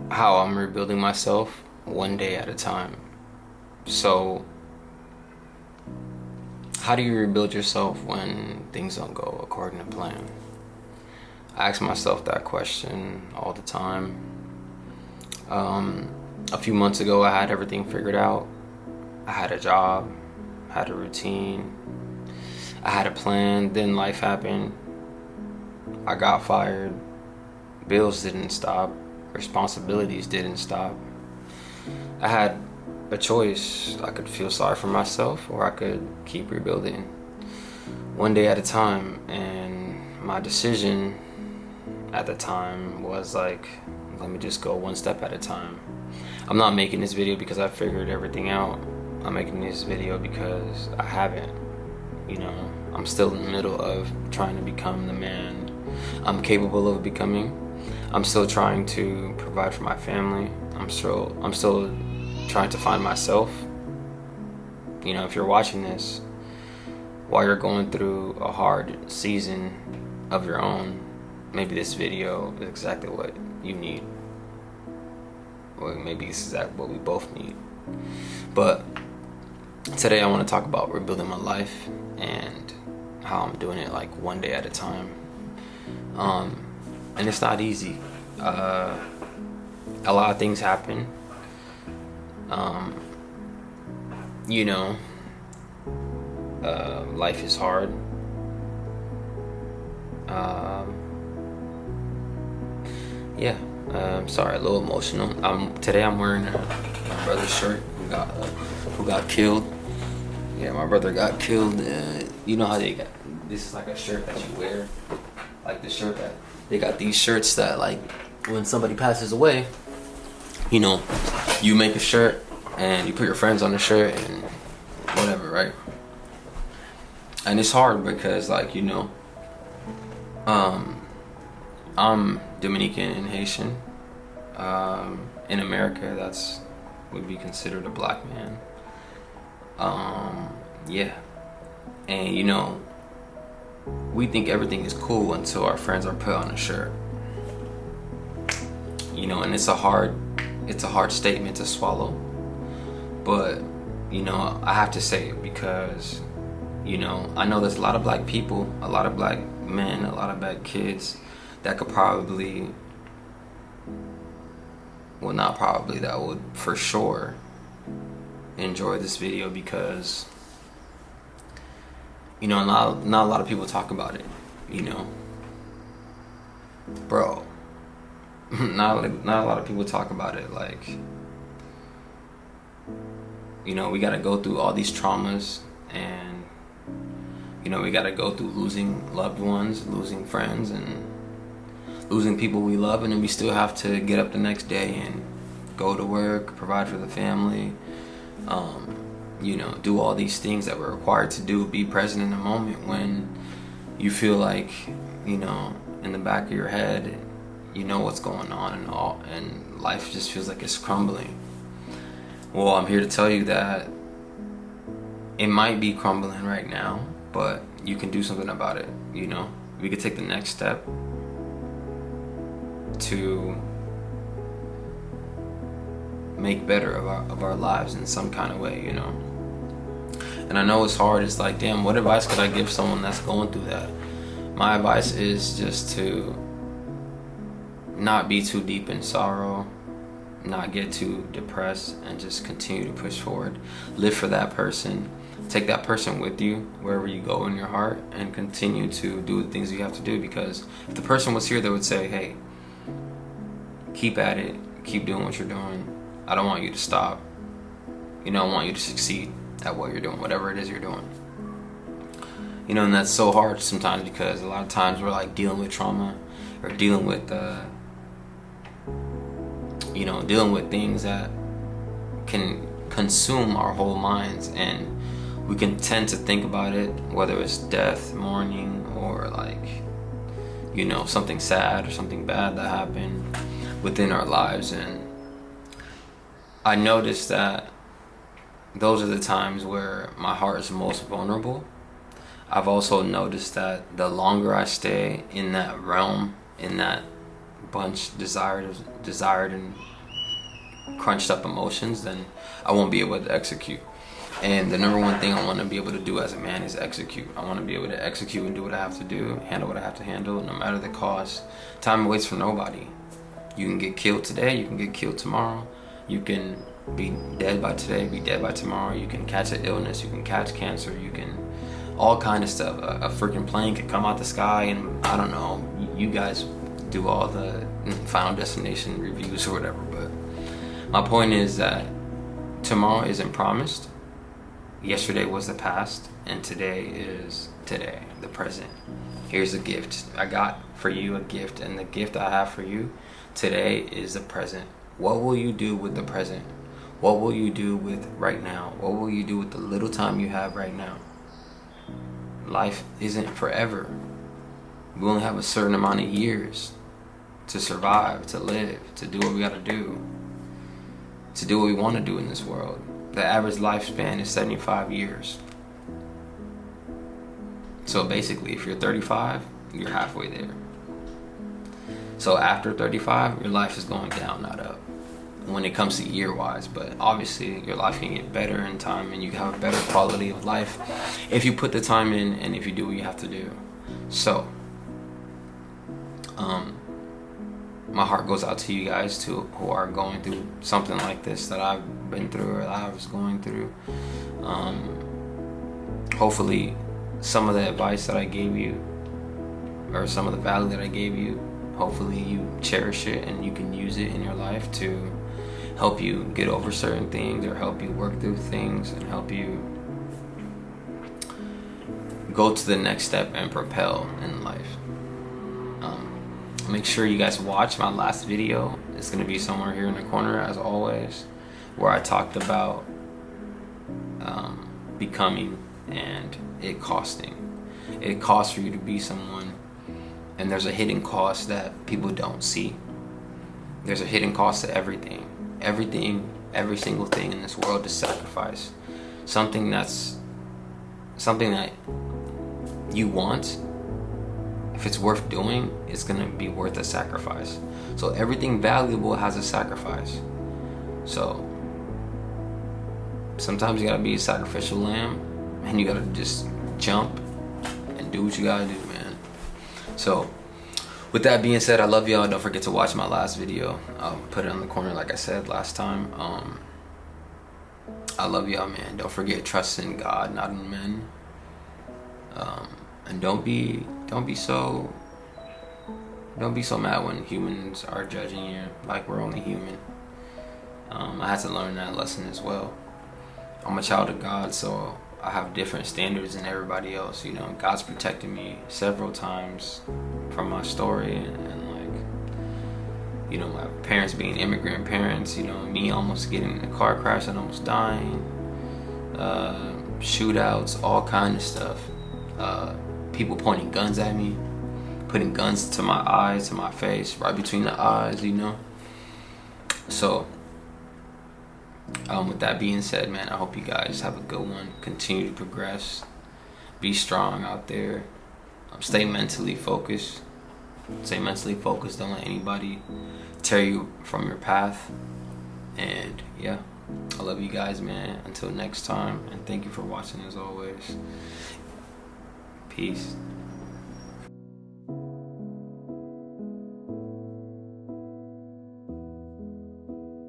how I'm rebuilding myself one day at a time. So, how do you rebuild yourself when things don't go according to plan? I ask myself that question all the time. A few months ago, I had everything figured out. I had a job, had a routine, I had a plan. Then life happened. I got fired. Bills didn't stop. Responsibilities didn't stop. I had a choice. I could feel sorry for myself or I could keep rebuilding one day at a time. And my decision at the time was like, let me just go one step at a time. I'm not making this video because I figured everything out. I'm making this video because I haven't. I'm still in the middle of trying to become the man I'm capable of becoming. I'm still trying to provide for my family. I'm still trying to find myself. If you're watching this while you're going through a hard season of your own, maybe this video is exactly what you need. Or maybe this is exactly what we both need. But today I want to talk about rebuilding my life and how I'm doing it like one day at a time. And it's not easy. A lot of things happen. Life is hard. Sorry, a little emotional. Today I'm wearing my brother's shirt who got killed. Yeah, my brother got killed. You know how this is like a shirt that you wear, like the shirt that they got these shirts that like when somebody passes away, you make a shirt and you put your friends on the shirt and whatever, right? And it's hard because I'm Dominican and Haitian. In America, that's would be considered a black man. And we think everything is cool until our friends are put on a shirt. And it's a hard statement to swallow. But I have to say it because I know there's a lot of black people, a lot of black men, a lot of black kids that could probably, well, not probably, that would for sure enjoy this video because not a lot of people talk about it, bro. Not a lot of people talk about it. Like, we gotta go through all these traumas, and we gotta go through losing loved ones, losing friends, and losing people we love, and then we still have to get up the next day and go to work, provide for the family, do all these things that we're required to do, be present in the moment when you feel like, in the back of your head, what's going on and all, and life just feels like it's crumbling. Well, I'm here to tell you that it might be crumbling right now, but you can do something about it. We could take the next step to make better of our lives in some kind of way, And I know it's hard. It's like, damn, what advice could I give someone that's going through that? My advice is just to not be too deep in sorrow, not get too depressed, and just continue to push forward. Live for that person. Take that person with you wherever you go in your heart, and continue to do the things you have to do, because if the person was here, they would say, hey, keep at it, keep doing what you're doing. I don't want you to stop. I want you to succeed at what you're doing, whatever it is you're doing. And that's so hard sometimes because a lot of times we're like dealing with trauma or dealing with dealing with things that can consume our whole minds, and we can tend to think about it, whether it's death, mourning, or something sad or something bad that happened within our lives. And I noticed that those are the times where my heart is most vulnerable. I've also noticed that the longer I stay in that realm, in that bunch desired and crunched up emotions, then I won't be able to execute. And the number one thing I want to be able to do as a man is execute. I want to be able to execute and do what I have to do, handle what I have to handle, no matter the cost. Time waits for nobody. You can get killed today, you can get killed tomorrow. You can be dead by today, be dead by tomorrow. You can catch an illness, you can catch cancer, you can, all kind of stuff. A freaking plane could come out the sky, and I don't know, you guys do all the Final Destination reviews or whatever, but my point is that tomorrow isn't promised. Yesterday was the past, and today is today, the present. Here's a gift. I got for you a gift, and the gift I have for you today is the present. What will you do with the present? What will you do with right now? What will you do with the little time you have right now? Life isn't forever. We only have a certain amount of years to survive, to live, to do what we gotta do, to do what we want to do in this world. The average lifespan is 75 years. So basically, if you're 35, you're halfway there. So after 35, your life is going down, not up, when it comes to year-wise. But obviously, your life can get better in time, and you have a better quality of life if you put the time in and if you do what you have to do. So, my heart goes out to you guys who are going through something like this that I've been through or that I was going through. Hopefully some of the advice that I gave you, or some of the value that I gave you, hopefully you cherish it and you can use it in your life to help you get over certain things, or help you work through things, and help you go to the next step and propel in life. Make sure you guys watch my last video. It's going to be somewhere here in the corner, as always, where I talked about becoming and it costing. It costs for you to be someone, and there's a hidden cost that people don't see. There's a hidden cost to everything. Every single thing in this world is sacrifice. Something that you want, if it's worth doing, it's gonna be worth a sacrifice. So everything valuable has a sacrifice. So sometimes you gotta be a sacrificial lamb, and you gotta just jump and do what you gotta do, man. So with that being said, I love y'all. Don't forget to watch my last video. I'll put it on the corner like I said last time. I love y'all, man. Don't forget, trust in God, not in men. And don't be so mad when humans are judging you, like we're only human. I had to learn that lesson as well. I'm a child of God, so I have different standards than everybody else. You know, God's protected me several times from my story, and like, you know, my parents being immigrant parents, you know, me almost getting in a car crash and almost dying, shootouts, all kind of stuff. People pointing guns at me, putting guns to my eyes, to my face, right between the eyes, you know. So, with that being said, man, I hope you guys have a good one. Continue to progress. Be strong out there. Stay mentally focused. Stay mentally focused. Don't let anybody tear you from your path. And yeah, I love you guys, man. Until next time, and thank you for watching as always. Peace.